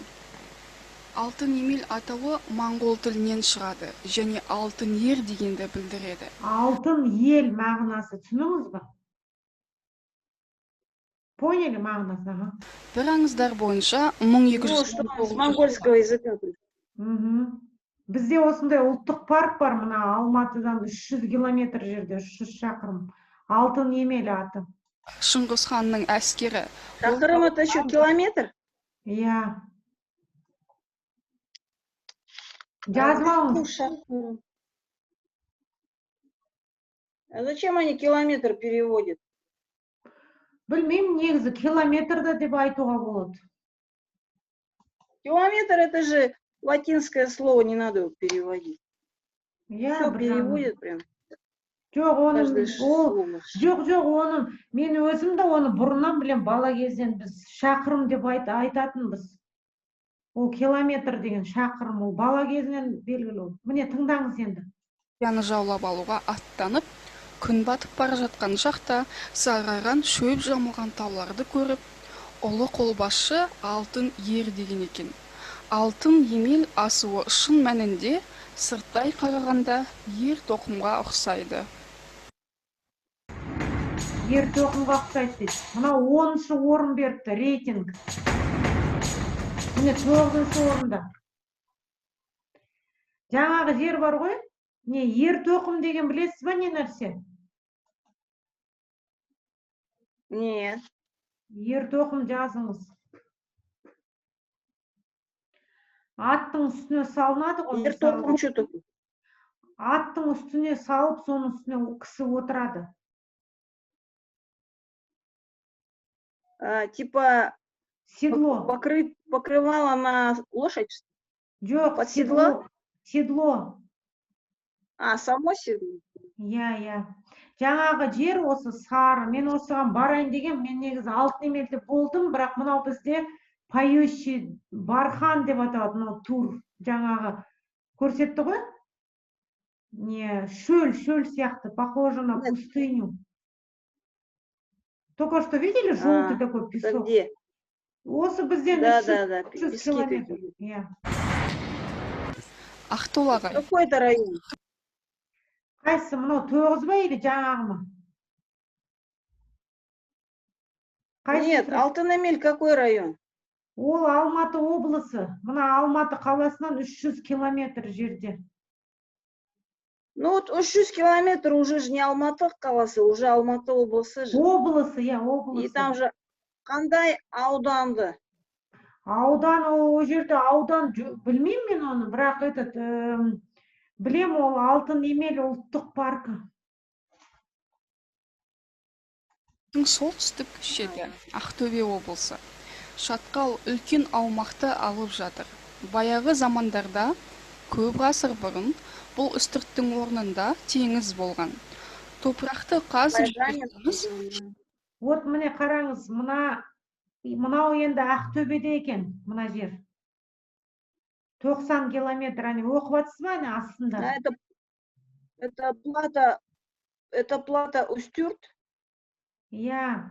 Speaker 5: Алтын Емел атауы моңғол тілінен шығады, және алтын ер дегенді білдіреді.
Speaker 1: Алтын ел мағынасы түсініңіз ба? Поняли мағынасы?
Speaker 5: Bir аңыздар бойынша 1219
Speaker 2: моңғольского языка.
Speaker 1: Бізде осындай ұлттық парк бар, мына Алматыдан 300 километр жерде, 300 шақырым. Алтын Емел аты.
Speaker 5: Шыңғыс ханның әскері.
Speaker 2: Шақырым это еще километр?
Speaker 1: Иә. Жазып алыңыз.
Speaker 2: А зачем они километр переводят?
Speaker 1: Білмеймін, негізі километрда деп айтуға болады.
Speaker 2: Километр это же латинское слово, не надо его переводить. Все переводят прям.
Speaker 1: Жоқ, оны мен өзім де оны бұрыннан білем, бала кезден біз шақырым деп айтатынбыз. Ол километр деген шақырым, ол бала кезінен белгілі. Міне тыңдаңыз енді.
Speaker 5: Яны жаулап алуға аттанып, күн батып бара жатқан шақта сарғайған шөп жамылған тауларды көріп, ұлы қолбасшы алтын ер деген екен. Алтын емел асуы шын мәнінде сырттай қарағанда ер тоқымға ұқсайды.
Speaker 1: Ер тоқымға ұқсайды дейді. Мына 10-шы орын беріпті, рейтинг. Міне 9-шы орында. Жаңағы жер бар ғой? Не, ер тоқым деген білесіз ба, не нәрсе?
Speaker 2: Нет.
Speaker 1: Ер тоқым жазыңыз. Аттың үстіне салынады ғой.
Speaker 2: Ер тоқым что такое?
Speaker 1: Аттың үстіне салып, соның үстіне кісі отырады.
Speaker 2: Типа
Speaker 1: седло.
Speaker 2: Покрывало на лошадь?
Speaker 1: Жоқ,
Speaker 2: седло?
Speaker 1: Седло.
Speaker 2: Само седло?
Speaker 1: Иә. Жаңағы жер осы сары. Мен осыған барайын деген, мен негізі алтын емелде болдым, бірақ мынау бізде поющий бархан деп аталады, мынау тур. Жаңағы көрсетті ғой? Не, шөл сияқты, похоже на пустыню. Только что видели желтый такой песок?
Speaker 2: Где?
Speaker 1: Осы бізден 300 километр.
Speaker 5: Ақтолаға.
Speaker 2: Какой это район?
Speaker 1: Қайсы, мынау 9 ба или жаңағы ма?
Speaker 2: Нет, Алтынемел какой район?
Speaker 1: Ол Алматы облысы. Мына Алматы қаласынан 300 километр жерде.
Speaker 2: Ну вот 300 километр уже же не Алматы қаласы, уже Алматы облысы же.
Speaker 1: Облысы, иә, облысы.
Speaker 2: И там же қандай ауданды?
Speaker 1: Аудан, о жерде аудан, білмеймін мен оны, бірақ білем, ол Алтын емел ұлттық паркі.
Speaker 5: Солтүстік шеті Ақтөбе облысы. Шатқал үлкен аумақты алып жатыр. Баяғы замандарда көп ғасыр бұрын бұл үстірттің орнында теңіз болған. Топырақты қазып жүрсеңіз.
Speaker 1: Вот міне қараңыз, мынау енді Ақтөбеде екен, мына жер. 90 километр, оқып атсыз ба, астында?
Speaker 2: Это плата Устюрт?
Speaker 1: Иә,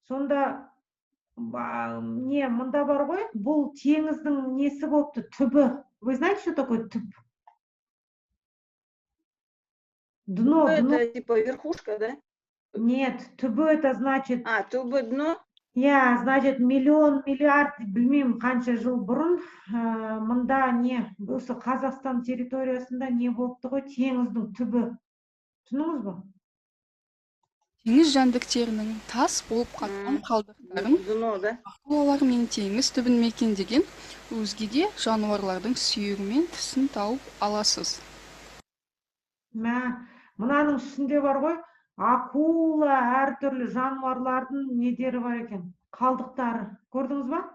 Speaker 1: сонда мұнда бар ғой, бұл теңіздің несі болыпты, түбі. Вы знаете, что такое түп? Дно.
Speaker 2: Это типа верхушка, да?
Speaker 1: Нет, түбі это значит...
Speaker 2: түбі дно?
Speaker 1: Иә, значит, миллиард, білмеймін қанша жыл бұрын, мұнда осы Қазақстан территориясында не болыпты ғой, теңіздің түбі. Түсініңіз ба?
Speaker 5: Теңіз жәндіктерінің тас болып қатқан қалдықтарын акулалар мен теңіз түбін мекендеген өзге де жануарлардың сүйегі мен тісін тауып аласыз.
Speaker 1: Мынаның үстінде бар ғой, акула, әртүрлі жануарлардың недері бар екен, қалдықтары. Көрдіңіз ба?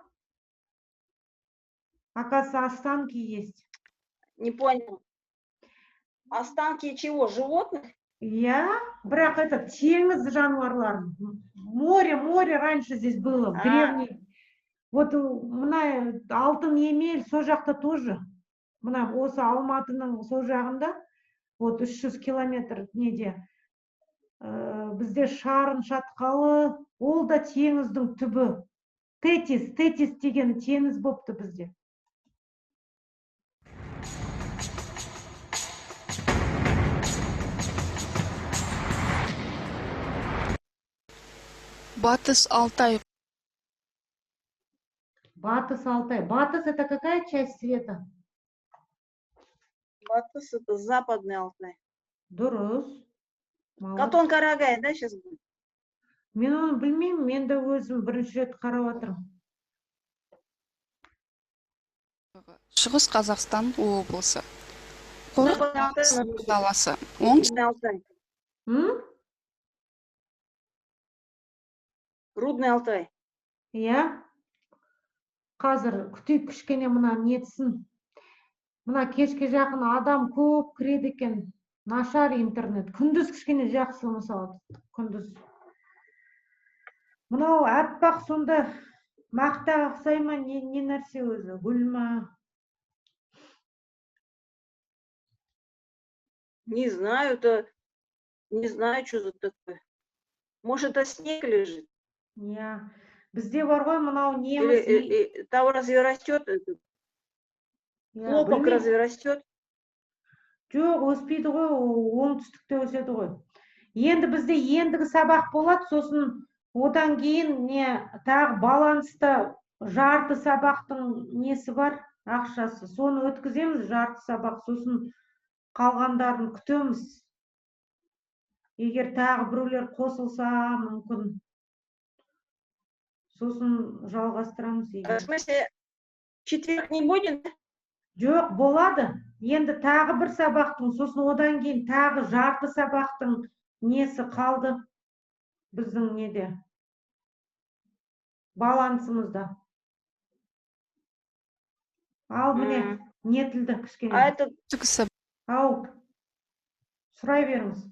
Speaker 1: Оказывается, останки есть.
Speaker 2: Не понял. Останки чего? Животных?
Speaker 1: Я, бірақ это теңіз жануарлар. Море раньше здесь было, в древней. Вот мына Алтын емел сол жақта тоже. Мына осы Алматының сол жағында, вот 300 километр неде. Бізде Шарын шатқалы, ол да теңіздің түбі. Тетис деген теңіз болыпты бізде.
Speaker 5: Батыс Алтай.
Speaker 1: Батыс Алтай. Батыс это какая часть света?
Speaker 2: Батыс это Западный Алтай.
Speaker 1: Дұрыс.
Speaker 2: Катон-Карагай, да, сейчас будет?
Speaker 1: Мен оны білмеймін, мен де өзім бірінші рет қарап отырмын.
Speaker 5: Шығыс Қазақстан облысы. Қорық даласы. Оңтүстік
Speaker 2: Рудный Алтай.
Speaker 1: Иә. Қазір күтейік кішкене мына нетсін. Мына кешке жақын адам көп кіреді екен. Нашар интернет. Күндіз кішкене жақсы мысалы. Күндіз. Мынау аппақ сонда мақтаға ұқсай ма, не нәрсе өзі? Гүл ма?
Speaker 2: Не знаю, это... Не знаю, что это такое. Может, это снег лежит?
Speaker 1: Иә. Бізде бар ғой мынау
Speaker 2: Или там разве растет? Хлопок разве растет?
Speaker 1: Жоқ, өспейді ғой, оңтүстікте өседі ғой. Енді бізде ендігі сабақ болады, сосын одан кейін тағы балансты жарты сабақтың несі бар, ақшасы. Соны өткіземіз, жарты сабақ, сосын қалғандарын күтеміз. Егер тағы біреулер қосылса мүмкін. Сосын жалғастырамыз.
Speaker 2: В смысле, четверг не будет?
Speaker 1: Жоқ, болады. Енді тағы бір сабақтың, сосын одан кейін тағы жарты сабақтың несі қалды біздің неде? Балансымызда. Ал, міне, нетілді кішкене.
Speaker 2: А это...
Speaker 1: Ау, сұрай беріңіз.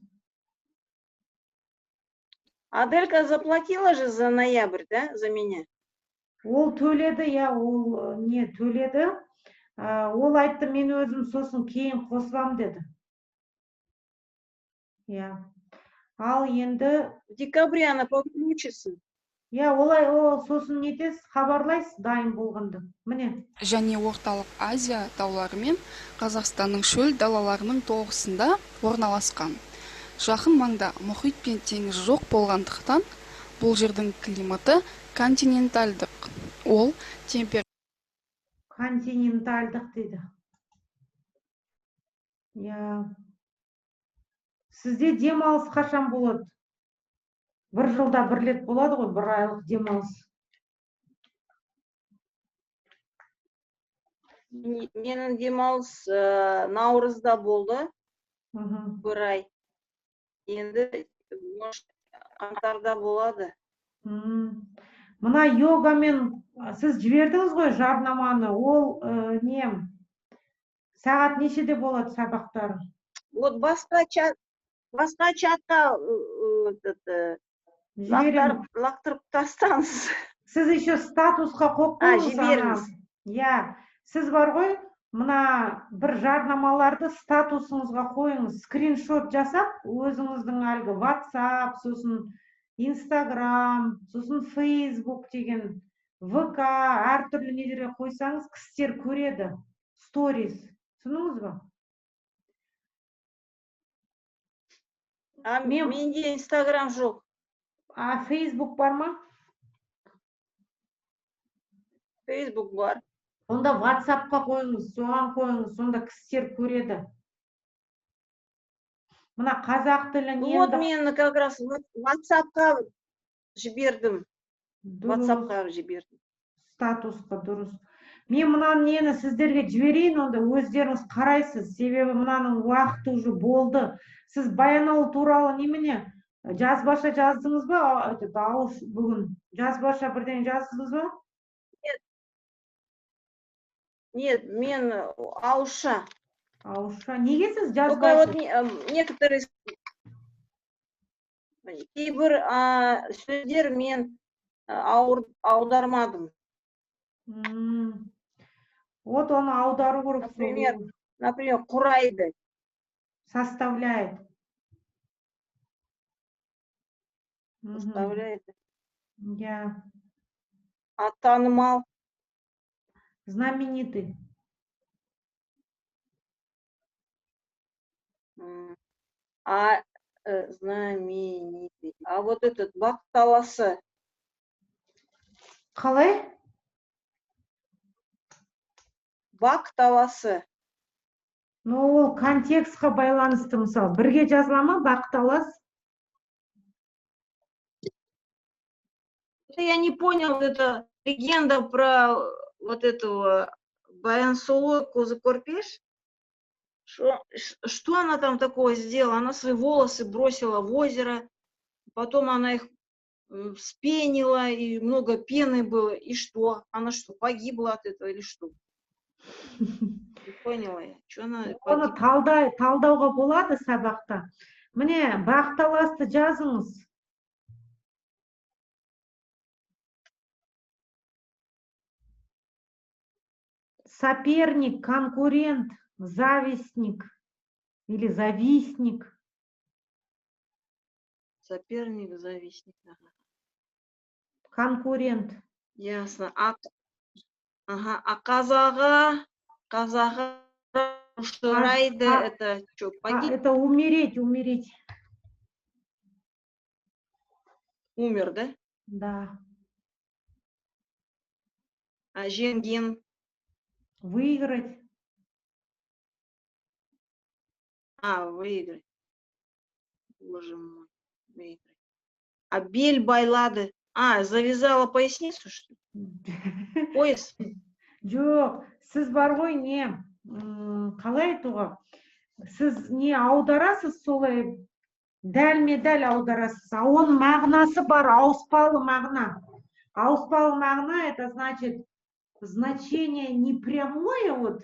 Speaker 2: Аделька заплатила же за ноябрь, да, за меня?
Speaker 1: Ол төледі, я, ол не төледі. Ол айтты, мен өзім сосын кейін қосылам деді. Я. Ал енді...
Speaker 2: В декабре она подключится.
Speaker 1: Я, олай, сосын нетесіз, хабарлайсыз дайын болғанды. Міне.
Speaker 5: Және Орталық Азия таулары мен Қазақстанның шөл далаларының тоғысында орналасқан. Жақын маңда мұхит пен теңіз жоқ болғандықтан, бұл жердің климаты континентальдық. Ол
Speaker 1: континентальдық дейді. Я. Сізде демалыс қашан болады? Бір жылда бір рет болады ғой, бір айлық демалыс.
Speaker 2: Менің демалыс наурызда болды. Бір ай. Енді қаңтарда болады.
Speaker 1: Мына йогамен сіз жібердіңіз ғой жарнаманы, ол сағат нешеде болады сабақтары?
Speaker 2: Вот басқа чатқа лақтырып тастаңыз.
Speaker 1: Сіз еще статусқа қойып қойыңыз.
Speaker 2: Жіберіңіз.
Speaker 1: Я, сіз бар ғой, мына бір жарнамаларды статусыңызға қойыңыз, скриншот жасап, өзіңіздің әлгі WhatsApp, сосын Instagram, сосын Facebook деген, ВК, әртүрлі недерге қойсаңыз, кісілер көреді. Stories. Түсініңіз ба?
Speaker 2: Менде Instagram жоқ.
Speaker 1: А Facebook бар ма?
Speaker 2: Facebook бар.
Speaker 1: Онда WhatsApp-қа қойыңыз, соған қойыңыз, сонда кісілер көреді. Мына қазақ тілін енді...
Speaker 2: Вот мен как раз WhatsApp-қа жібердім.
Speaker 1: Статусқа дұрыс. Мен мынаны нені сіздерге жіберейін, онда өздеріңіз қарайсыз. Себебі мынаның уақыты уже болды. Сіз Баянауыл туралы немене? Жазбаша жаздыңыз ба? Бүгін жазбаша бірден жаздыңыз ба?
Speaker 2: Нет, мен ауызша.
Speaker 1: Ауызша. Неге сіз жазбайсыз?
Speaker 2: Некоторые кейбір сөздер мен аудармадым.
Speaker 1: Вот оны аудару керек.
Speaker 2: Например, құрайды.
Speaker 1: Составляет.
Speaker 2: Составляет.
Speaker 1: Я.
Speaker 2: А танымал?
Speaker 1: Знаменитый.
Speaker 2: Знаменитый. А вот этот бақталасы.
Speaker 1: Қалай?
Speaker 2: Бақталасы.
Speaker 1: Ну, ол контекстқа байланысты, мысалы, бірге жазыла ма бақталас?
Speaker 2: Я не понял, это легенда про вот этого Баян Сұлу Козы Корпеш. Что она там такое сделала? Она свои волосы бросила в озеро, потом она их вспенила, и много пены было. И что? Она что, погибла от этого или что? Не поняла я. Что она
Speaker 1: Оны
Speaker 2: погибла?
Speaker 1: талдауға болады сабақта. Міне, бақталасты жазыңыз. Соперник, конкурент, завистник или завистник.
Speaker 2: Соперник, завистник. Ага.
Speaker 1: Конкурент.
Speaker 2: Ясно. Ага. А казаға Шырайды, это что, погиб?
Speaker 1: Это умереть.
Speaker 2: Умер, да?
Speaker 1: Да.
Speaker 2: А жеңген?
Speaker 1: Выиграть.
Speaker 2: Выиграть. Боже мой, выиграть. А бель байлады. Завязала поясницу, что ли? Пояс?
Speaker 1: Жоқ, сіз бар ғой не, қалай айтуға? Сіз не аударасыз солай, дәлме-дәл аударасыз. А оның мағынасы бар, ауыспалы мағына. Ауыспалы мағына, это значит, значение не прямое, вот,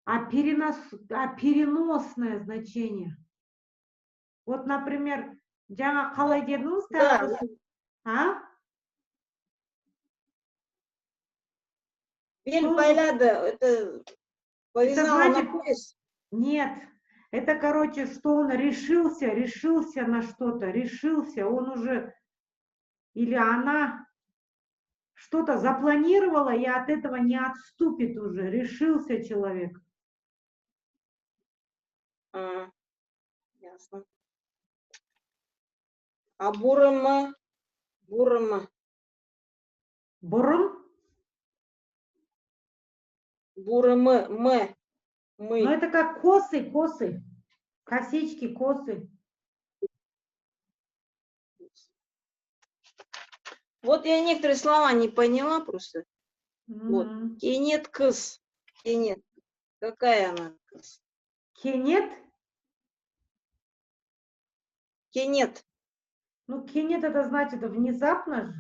Speaker 1: а переносное значение. Вот, например, жаңа қалай дедіңіз?
Speaker 2: Да. Бель байлады, это повязала на пояс?
Speaker 1: Нет, это, короче, что он решился на что-то, он уже, или она что-то запланировала и от этого не отступит уже, решился человек.
Speaker 2: Ясно. А бурыма?
Speaker 1: Бурым?
Speaker 2: Бурымы, мы.
Speaker 1: Ну, это как косы, косички, косы.
Speaker 2: Вот я некоторые слова не поняла просто. Вот. Кенет кыс. Кенет. Какая она кыс?
Speaker 1: Кенет?
Speaker 2: Кенет.
Speaker 1: Ну, кенет это значит внезапно же.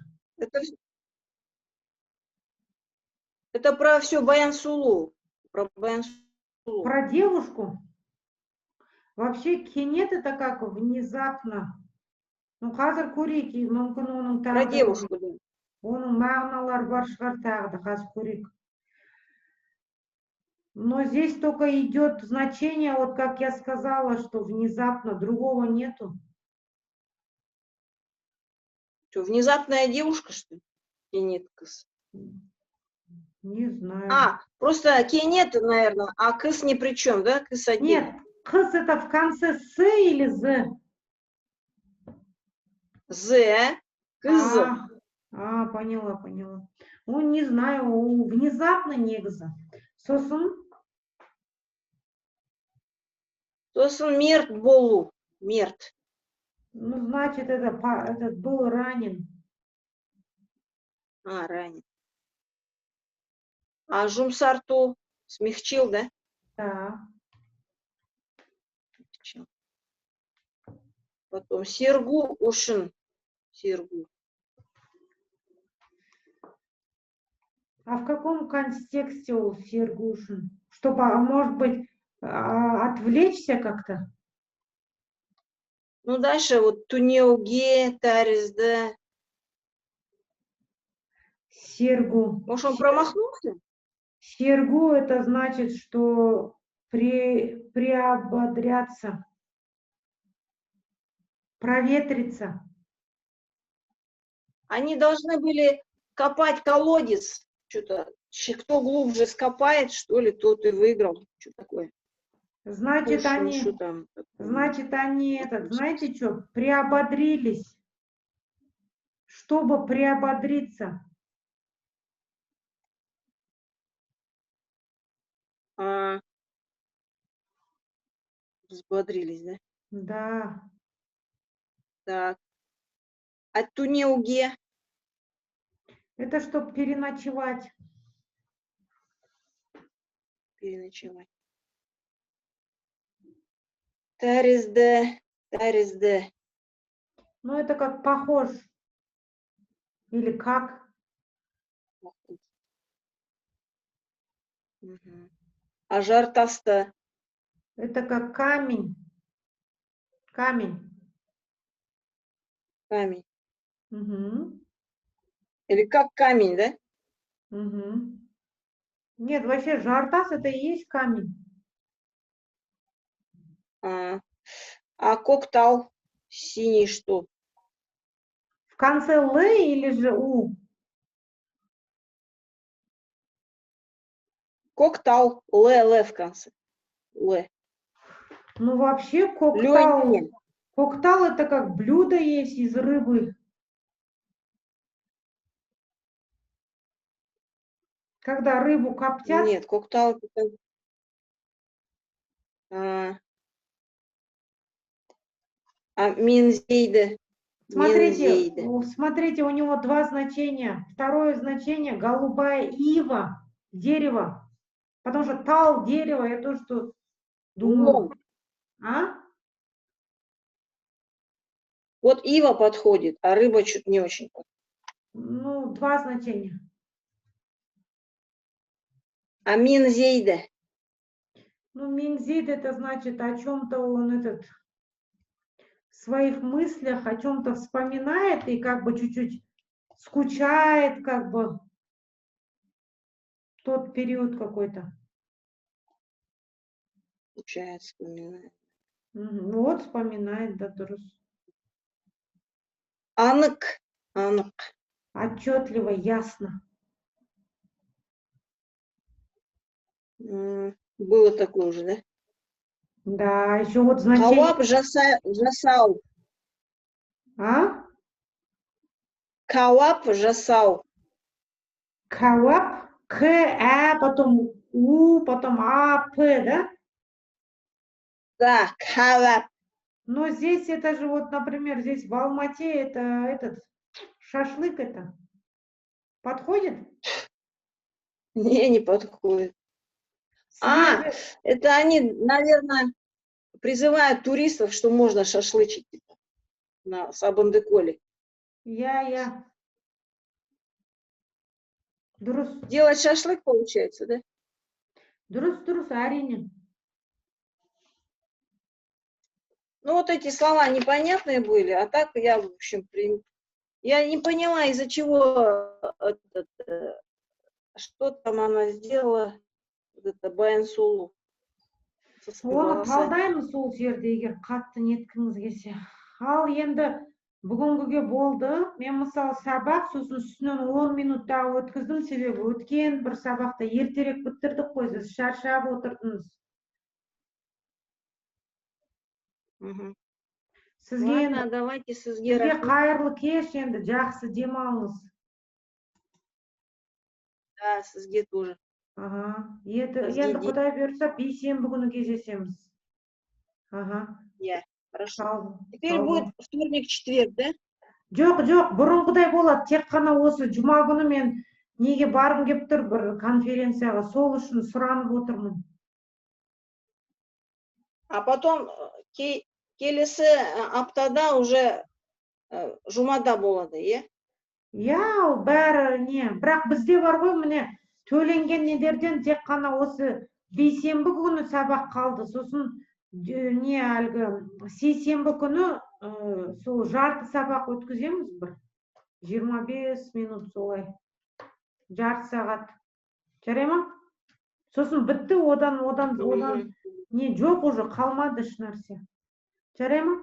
Speaker 2: Это про все Баян Сұлу. Про Баян Сұлу.
Speaker 1: Про девушку? Вообще кенет это как внезапно. Ну, қазір көрейік, мүмкін оның
Speaker 2: про девушку, да.
Speaker 1: Оның мағыналары бар шығар тағы да, қазір көрейік. Но здесь только идет значение, вот как я сказала, что внезапно, другого нету.
Speaker 2: Что, внезапная девушка, что ли? Кенет кыс.
Speaker 1: Не знаю.
Speaker 2: Просто кенет, наверное, а кыс ни при чем, да? Кыс один.
Speaker 1: Нет, кыс это в конце с или з?
Speaker 2: З, кыз.
Speaker 1: Поняла. Ну, не знаю, внезапно негізі. Сосын
Speaker 2: мерт болу. Мерт.
Speaker 1: Ну, значит, этот был ранен.
Speaker 2: Ранен. А жұмсарту смягчил, да?
Speaker 1: Да.
Speaker 2: Смягчил. Потом сергу ушин. Сергу.
Speaker 1: А в каком контексте у сергушин? Чтобы, может быть, отвлечься как-то?
Speaker 2: Ну, дальше вот тунеуге, таризда.
Speaker 1: Сергу.
Speaker 2: Может, он промахнулся?
Speaker 1: Сергу это значит, что приободряться, проветриться.
Speaker 2: Они должны были копать колодец. Что-то, кто глубже скопает, что ли, тот и выиграл. Что такое?
Speaker 1: Значит, они знаете что, приободрились. Чтобы приободриться.
Speaker 2: Взбодрились, да?
Speaker 1: Да.
Speaker 2: Так. А тунеуге?
Speaker 1: Это чтобы переночевать.
Speaker 2: переночевать. Тәрізді, тәрізді.
Speaker 1: Ну, это как похож. Или как.
Speaker 2: А жартасты?
Speaker 1: Это как камень. Камень.
Speaker 2: Камень.
Speaker 1: Угу.
Speaker 2: Или как камень, да?
Speaker 1: Угу. Нет, вообще жартас это и есть камень.
Speaker 2: А коктал синий что?
Speaker 1: В конце Л или же У?
Speaker 2: Коктал, Л в конце. Л.
Speaker 1: Ну, вообще коктал.
Speaker 2: Лёнин.
Speaker 1: Коктал это как блюдо есть из рыбы. Когда рыбу коптят.
Speaker 2: Нет, коктал это... Минзейді.
Speaker 1: Смотрите, у него два значения. Второе значение — голубая ива, дерево. Потому что тал, дерево, я тоже что думаю. А?
Speaker 2: Вот ива подходит, а рыба чуть не очень.
Speaker 1: Ну, два значения.
Speaker 2: А минзейді?
Speaker 1: Ну, минзид это значит, о чем-то он в своих мыслях о чем-то вспоминает и как бы чуть-чуть скучает, как бы тот период какой-то.
Speaker 2: Скучает, вспоминает.
Speaker 1: Вот, вспоминает, да, Турус.
Speaker 2: Анық.
Speaker 1: Отчетливо, ясно.
Speaker 2: Было такое уже, да?
Speaker 1: Да, еще вот значение.
Speaker 2: Кауап жасау.
Speaker 1: А?
Speaker 2: Кауап жасау.
Speaker 1: Кауап, К, потом У, потом А, П, да?
Speaker 2: Да, кауап.
Speaker 1: Но здесь это же вот, например, здесь в Алмате это этот шашлык это. Подходит?
Speaker 2: Не подходит. Это они, наверное, призывают туристов, что можно шашлычить на Сабандыколе.
Speaker 1: Я. Дұрыс.
Speaker 2: Делать шашлык получается, да?
Speaker 1: Дұрыс, әрине.
Speaker 2: Ну вот эти слова непонятные были, а так я, в общем, я не поняла, из-за чего, что там она сделала, вот это Баян-Сұлу.
Speaker 1: Оны талдаймыз сол жерде, егер қатты неткіңіз келсе. Ал енді бүгінгіге болды. Мен мысалы сабақ, сосын үстінен 10 минут дағы өткіздім, себебі өткен бір сабақта ертерек бітірдік қой, сіз шаршап отырдыңыз.
Speaker 2: Ладно, давайте сізге
Speaker 1: қайырлы кеш, енді жақсы демалыңыз.
Speaker 2: Да, сізге тоже.
Speaker 1: Енді Құдай бұйырса бейсенбі күні кездесеміз.
Speaker 2: Я, хорошо. Теперь будет вторник, четверг, да?
Speaker 1: Жоқ, бұрынғыдай болады. Тек қана осы жұма күні мен неге барғым келіп тұр бір конференцияға, сол үшін сұранып отырмын.
Speaker 2: А потом келесі аптада уже жұмада болады, е?
Speaker 1: Иә, бәрі не. Бірақ бізде бар ғой, міне төленген недерден тек қана осы бейсенбі күні сабақ қалды. Сосын не әлгі сейсенбі күні сол жарты сабақ өткіземіз бір 25 минут солай. Жарты сағат. Жарай ма? Сосын бітті, одан не жоқ уже қалмады еш нәрсе. Жарай ма?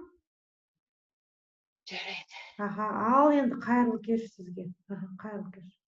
Speaker 2: Жарайды.
Speaker 1: Ал енді қайырлы кеш сізге. Қайырлы кеш.